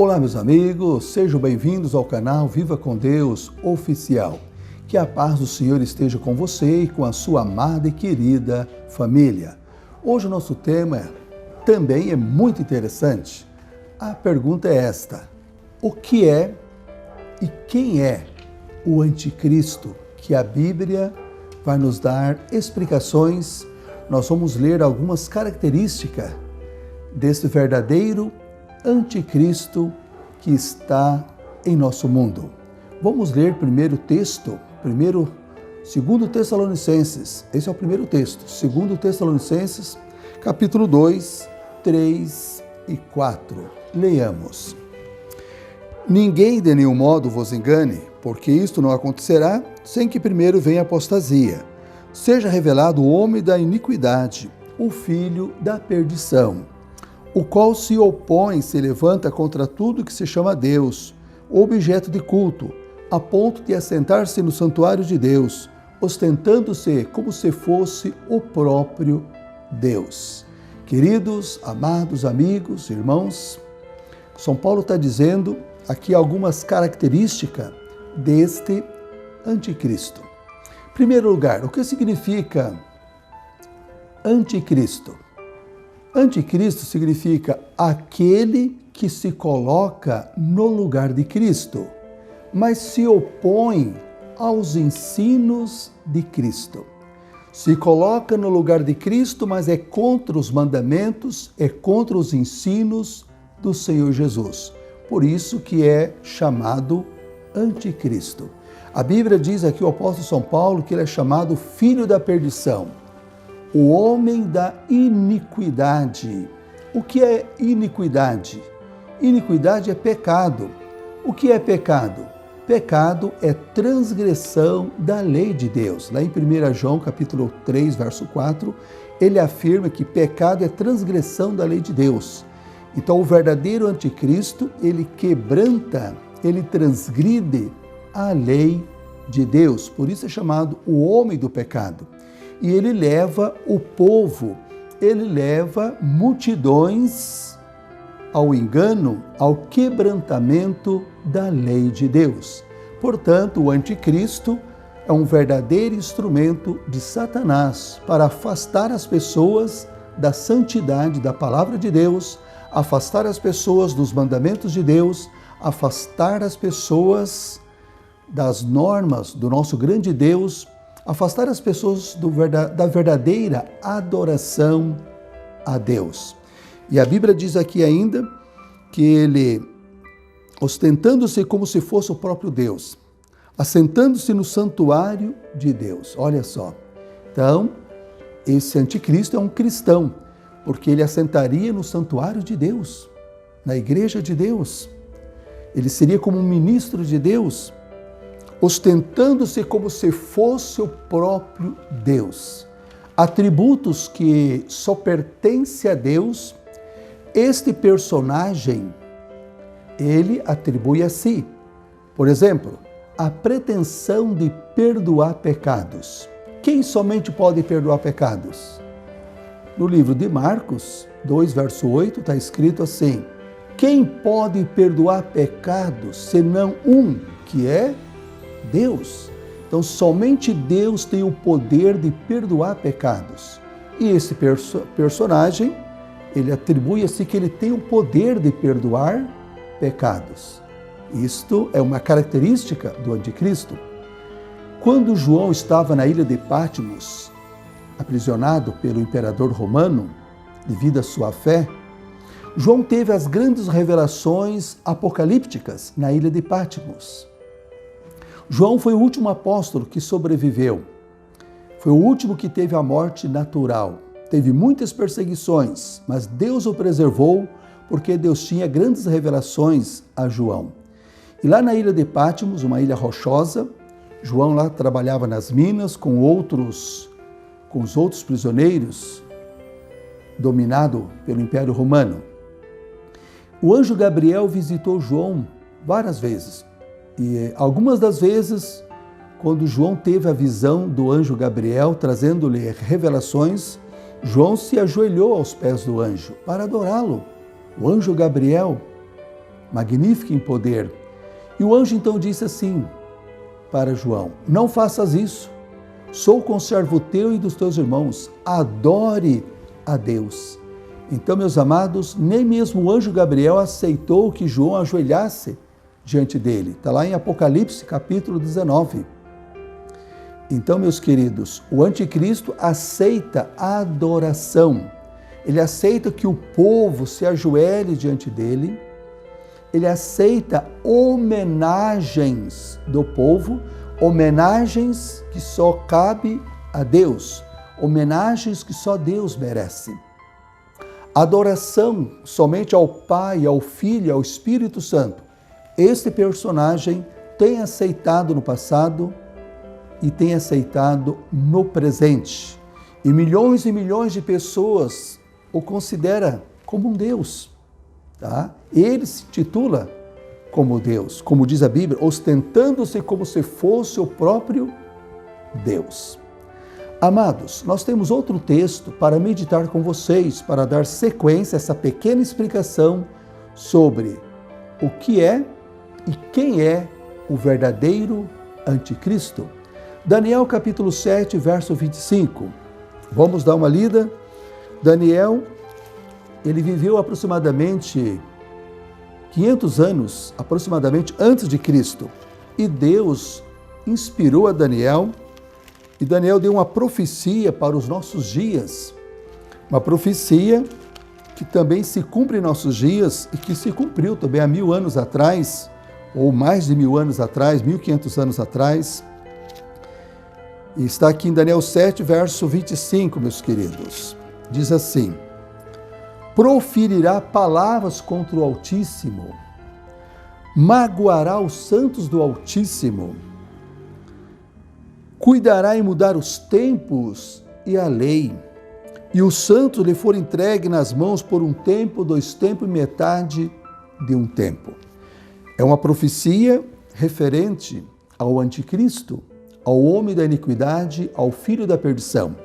Olá, meus amigos, sejam bem-vindos ao canal Viva com Deus Oficial. Que a paz do Senhor esteja com você e com a sua amada e querida família. Hoje o nosso tema também é muito interessante. A pergunta é esta: o que é e quem é o anticristo? Que a Bíblia vai nos dar explicações. Nós vamos ler algumas características desse verdadeiro anticristo que está em nosso mundo. Vamos ler primeiro texto, segundo Tessalonicenses. Esse é o primeiro texto, segundo Tessalonicenses, capítulo 2, 3 e 4. Leiamos. Ninguém de nenhum modo vos engane, porque isto não acontecerá sem que primeiro venha a apostasia. Seja revelado o homem da iniquidade, o filho da perdição, o qual se opõe, se levanta contra tudo que se chama Deus, objeto de culto, a ponto de assentar-se no santuário de Deus, ostentando-se como se fosse o próprio Deus. Queridos, amados amigos, irmãos, São Paulo está dizendo aqui algumas características deste anticristo. Em primeiro lugar, o que significa anticristo? Anticristo significa aquele que se coloca no lugar de Cristo, mas se opõe aos ensinos de Cristo. Se coloca no lugar de Cristo, mas é contra os mandamentos, é contra os ensinos do Senhor Jesus. Por isso que é chamado anticristo. A Bíblia diz aqui, o apóstolo São Paulo, que ele é chamado filho da perdição, o homem da iniquidade. O que é iniquidade? Iniquidade é pecado. O que é pecado? Pecado é transgressão da lei de Deus. Lá em 1 João, capítulo 3, verso 4, ele afirma que pecado é transgressão da lei de Deus. Então, o verdadeiro anticristo, ele quebranta, ele transgride a lei de Deus. Por isso é chamado o homem do pecado. E ele leva o povo, ele leva multidões ao engano, ao quebrantamento da lei de Deus. Portanto, o anticristo é um verdadeiro instrumento de Satanás para afastar as pessoas da santidade da palavra de Deus, afastar as pessoas dos mandamentos de Deus, afastar as pessoas das normas do nosso grande Deus, afastar as pessoas da verdadeira adoração a Deus. E a Bíblia diz aqui ainda que ele, ostentando-se como se fosse o próprio Deus, assentando-se no santuário de Deus. Olha só. Então, esse anticristo é um cristão, porque ele assentaria no santuário de Deus, na igreja de Deus. Ele seria como um ministro de Deus, ostentando-se como se fosse o próprio Deus. Atributos que só pertencem a Deus, este personagem, ele atribui a si. Por exemplo, a pretensão de perdoar pecados. Quem somente pode perdoar pecados? No livro de Marcos 2, verso 8, está escrito assim: quem pode perdoar pecados, senão um, que é Deus? Então, somente Deus tem o poder de perdoar pecados. E esse personagem, ele atribui a si que ele tem o poder de perdoar pecados. Isto é uma característica do anticristo. Quando João estava na ilha de Patmos, aprisionado pelo imperador romano, devido à sua fé, João teve as grandes revelações apocalípticas na ilha de Patmos. João foi o último apóstolo que sobreviveu. Foi o último que teve a morte natural. Teve muitas perseguições, mas Deus o preservou porque Deus tinha grandes revelações a João. E lá na ilha de Patmos, uma ilha rochosa, João lá trabalhava nas minas com os outros prisioneiros, dominado pelo Império Romano. O anjo Gabriel visitou João várias vezes. E algumas das vezes, quando João teve a visão do anjo Gabriel, trazendo-lhe revelações, João se ajoelhou aos pés do anjo para adorá-lo. O anjo Gabriel magnífica em poder. E o anjo então disse assim para João: não faças isso, sou conservo teu e dos teus irmãos, adore a Deus. Então, meus amados, nem mesmo o anjo Gabriel aceitou que João ajoelhasse diante dele. Está lá em Apocalipse, capítulo 19. Então, meus queridos, o anticristo aceita a adoração. Ele aceita que o povo se ajoelhe diante dele. Ele aceita homenagens do povo, homenagens que só cabe a Deus, homenagens que só Deus merece. Adoração somente ao Pai, ao Filho e ao Espírito Santo. Este personagem tem aceitado no passado e tem aceitado no presente. E milhões de pessoas o considera como um Deus. Tá? Ele se titula como Deus, como diz a Bíblia, ostentando-se como se fosse o próprio Deus. Amados, nós temos outro texto para meditar com vocês, para dar sequência a essa pequena explicação sobre o que é e quem é o verdadeiro anticristo. Daniel capítulo 7, verso 25. Vamos dar uma lida. Daniel, ele viveu aproximadamente 500 anos, aproximadamente antes de Cristo. E Deus inspirou a Daniel, e Daniel deu uma profecia para os nossos dias. Uma profecia que também se cumpre em nossos dias e que se cumpriu também há 1000 anos atrás, ou mais de 1000 anos atrás, 1500 anos atrás. E está aqui em Daniel 7, verso 25, meus queridos. Diz assim: proferirá palavras contra o Altíssimo, magoará os santos do Altíssimo, cuidará em mudar os tempos e a lei, e os santos lhe foram entregues nas mãos por um tempo, 2 tempos e metade de um tempo. É uma profecia referente ao anticristo, ao homem da iniquidade, ao filho da perdição.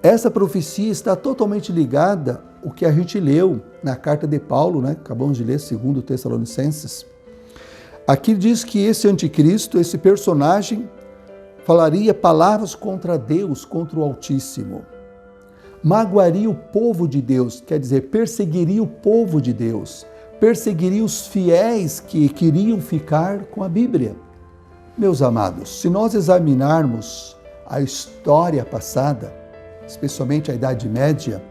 Essa profecia está totalmente ligada ao que a gente leu na carta de Paulo, né? Acabamos de ler 2 Tessalonicenses. Aqui diz que esse anticristo, esse personagem, falaria palavras contra Deus, contra o Altíssimo. Magoaria o povo de Deus, quer dizer, perseguiria o povo de Deus, perseguiria os fiéis que queriam ficar com a Bíblia. Meus amados, se nós examinarmos a história passada, especialmente a Idade Média,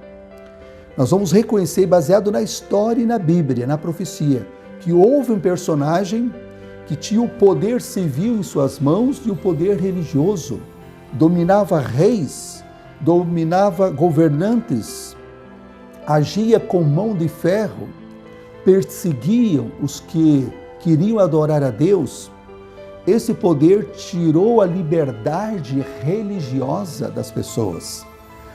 nós vamos reconhecer, baseado na história e na Bíblia, na profecia, que houve um personagem que tinha o poder civil em suas mãos e o poder religioso. Dominava reis, dominava governantes, agia com mão de ferro, perseguiam os que queriam adorar a Deus. Esse poder tirou a liberdade religiosa das pessoas.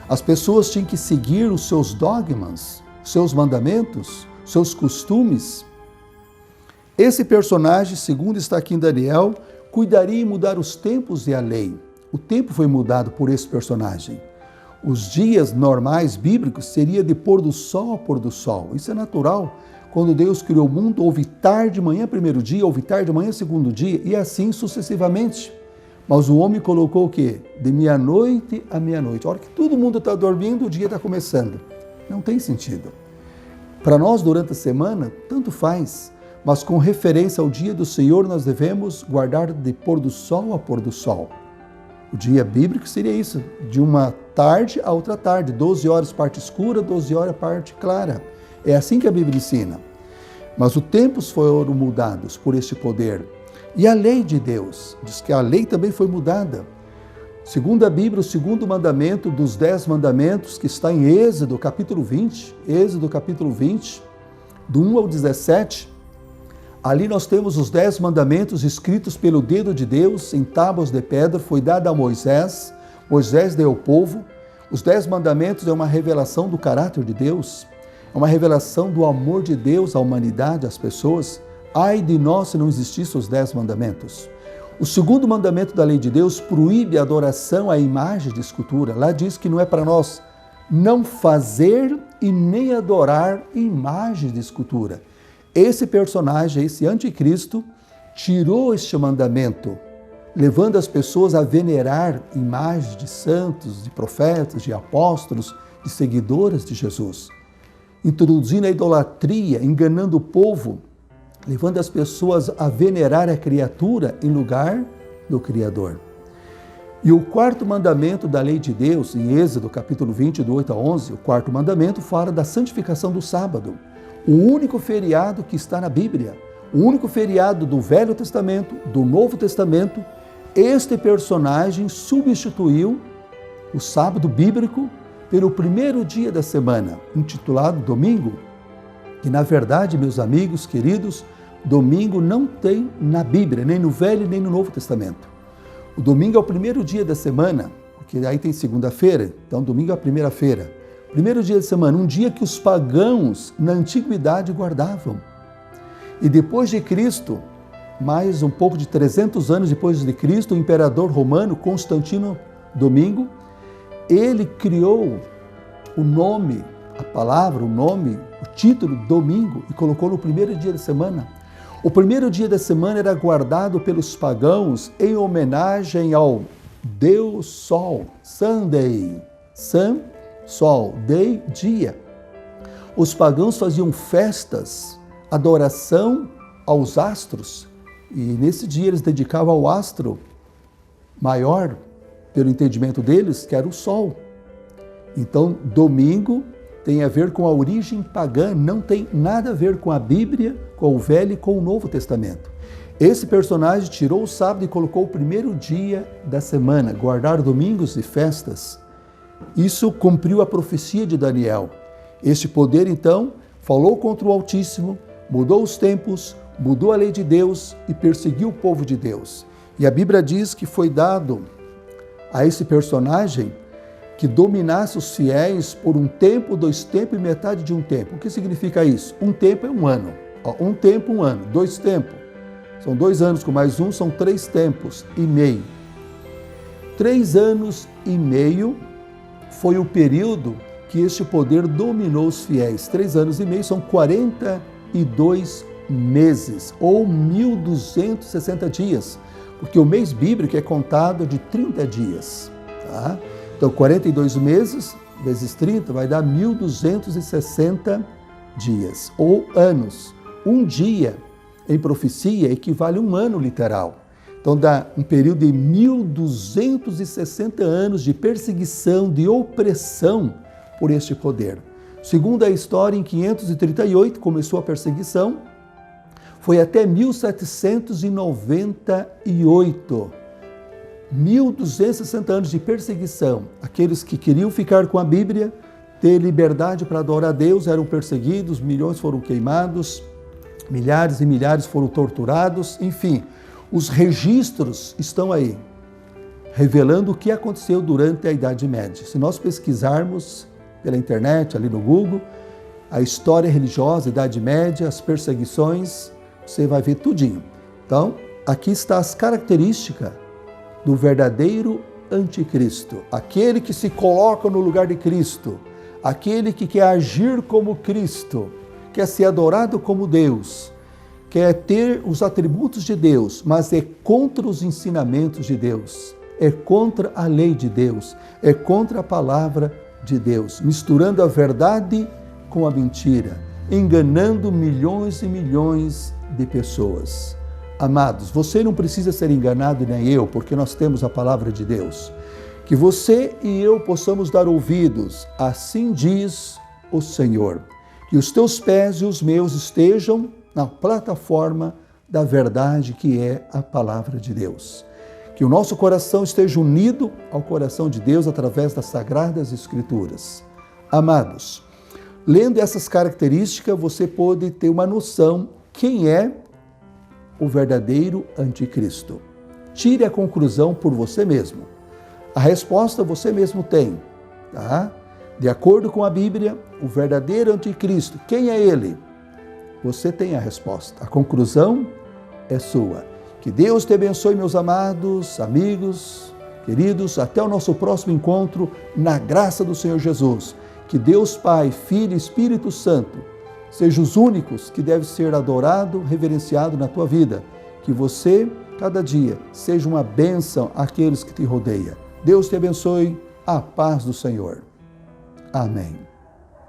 As pessoas tinham que seguir os seus dogmas, seus mandamentos, seus costumes. Esse personagem, segundo está aqui em Daniel, cuidaria em mudar os tempos e a lei. O tempo foi mudado por esse personagem. Os dias normais bíblicos seria de pôr do sol a pôr do sol. Isso é natural. Quando Deus criou o mundo, houve tarde, manhã, primeiro dia, houve tarde, manhã, segundo dia, e assim sucessivamente. Mas o homem colocou o quê? De meia-noite a meia-noite. A hora que todo mundo está dormindo, o dia está começando. Não tem sentido. Para nós, durante a semana, tanto faz. Mas com referência ao dia do Senhor, nós devemos guardar de pôr do sol a pôr do sol. O dia bíblico seria isso, de uma tarde a outra tarde, 12 horas parte escura, 12 horas parte clara. É assim que a Bíblia ensina. Mas os tempos foram mudados por este poder. E a lei de Deus, diz que a lei também foi mudada. Segundo a Bíblia, o segundo mandamento dos 10 mandamentos, que está em Êxodo capítulo 20, do 1 ao 17, ali nós temos os 10 mandamentos escritos pelo dedo de Deus em tábuas de pedra, foi dado a Moisés, Moisés deu ao povo. Os 10 mandamentos é uma revelação do caráter de Deus, é uma revelação do amor de Deus à humanidade, às pessoas. Ai de nós se não existissem os 10 mandamentos. O segundo mandamento da lei de Deus proíbe a adoração à imagem de escultura. Lá diz que não é para nós não fazer e nem adorar imagens de escultura. Esse personagem, esse anticristo, tirou este mandamento, levando as pessoas a venerar imagens de santos, de profetas, de apóstolos, de seguidoras de Jesus, introduzindo a idolatria, enganando o povo, levando as pessoas a venerar a criatura em lugar do Criador. E o quarto mandamento da lei de Deus, em Êxodo capítulo 20, do 8 a 11, o quarto mandamento fala da santificação do sábado, o único feriado que está na Bíblia, o único feriado do Velho Testamento, do Novo Testamento. Este personagem substituiu o sábado bíblico pelo primeiro dia da semana, intitulado domingo, que na verdade, meus amigos queridos, domingo não tem na Bíblia, nem no Velho nem no Novo Testamento. O domingo é o primeiro dia da semana, porque aí tem segunda-feira, então domingo é a primeira-feira. Primeiro dia da semana, um dia que os pagãos na antiguidade guardavam. E depois de Cristo, mais um pouco de 300 anos depois de Cristo, o imperador romano Constantino Domingo, ele criou o nome, a palavra, o nome, o título domingo e colocou no primeiro dia da semana. O primeiro dia da semana era guardado pelos pagãos em homenagem ao Deus Sol, Sunday, Sun, Sol, Day, dia. Os pagãos faziam festas, adoração aos astros, e nesse dia eles dedicavam ao astro maior, pelo entendimento deles, que era o Sol. Então, domingo tem a ver com a origem pagã, não tem nada a ver com a Bíblia, com o Velho e com o Novo Testamento. Esse personagem tirou o sábado e colocou o primeiro dia da semana, guardar domingos e festas. Isso cumpriu a profecia de Daniel. Este poder, então, falou contra o Altíssimo, mudou os tempos, mudou a lei de Deus e perseguiu o povo de Deus. E a Bíblia diz que foi dado a esse personagem que dominasse os fiéis por um tempo, 2 tempos e metade de um tempo. O que significa isso? Um tempo é um ano. Um tempo, um ano. 2 tempos. São 2 anos com mais um, são 3 tempos e meio. 3 anos e meio foi o período que este poder dominou os fiéis. 3 anos e meio são 42 meses, ou 1.260 dias, porque o mês bíblico é contado de 30 dias. Tá? Então, 42 meses vezes 30 vai dar 1.260 dias, ou anos. Um dia, em profecia, equivale a um ano literal. Então, dá um período de 1.260 anos de perseguição, de opressão por este poder. Segundo a história, em 538 começou a perseguição, foi até 1798. 1.260 anos de perseguição. Aqueles que queriam ficar com a Bíblia, ter liberdade para adorar a Deus, eram perseguidos, milhões foram queimados, milhares e milhares foram torturados, enfim, os registros estão aí, revelando o que aconteceu durante a Idade Média. Se nós pesquisarmos pela internet, ali no Google, a história religiosa, Idade Média, as perseguições, você vai ver tudinho. Então, aqui está as características do verdadeiro anticristo, aquele que se coloca no lugar de Cristo, aquele que quer agir como Cristo, quer ser adorado como Deus, quer ter os atributos de Deus, mas é contra os ensinamentos de Deus, é contra a lei de Deus, é contra a palavra de Deus, misturando a verdade com a mentira, enganando milhões e milhões de pessoas. Amados, você não precisa ser enganado, nem eu, porque nós temos a palavra de Deus. Que você e eu possamos dar ouvidos, assim diz o Senhor. Que os teus pés e os meus estejam na plataforma da verdade que é a palavra de Deus. Que o nosso coração esteja unido ao coração de Deus através das Sagradas Escrituras. Amados, lendo essas características, você pode ter uma noção quem é o verdadeiro anticristo. Tire a conclusão por você mesmo. A resposta você mesmo tem, tá? De acordo com a Bíblia, o verdadeiro anticristo, quem é ele? Você tem a resposta. A conclusão é sua. Que Deus te abençoe, meus amados, amigos, queridos. Até o nosso próximo encontro, na graça do Senhor Jesus. Que Deus Pai, Filho e Espírito Santo sejam os únicos que devem ser adorado, reverenciado na tua vida. Que você, cada dia, seja uma bênção àqueles que te rodeiam. Deus te abençoe. A paz do Senhor. Amém.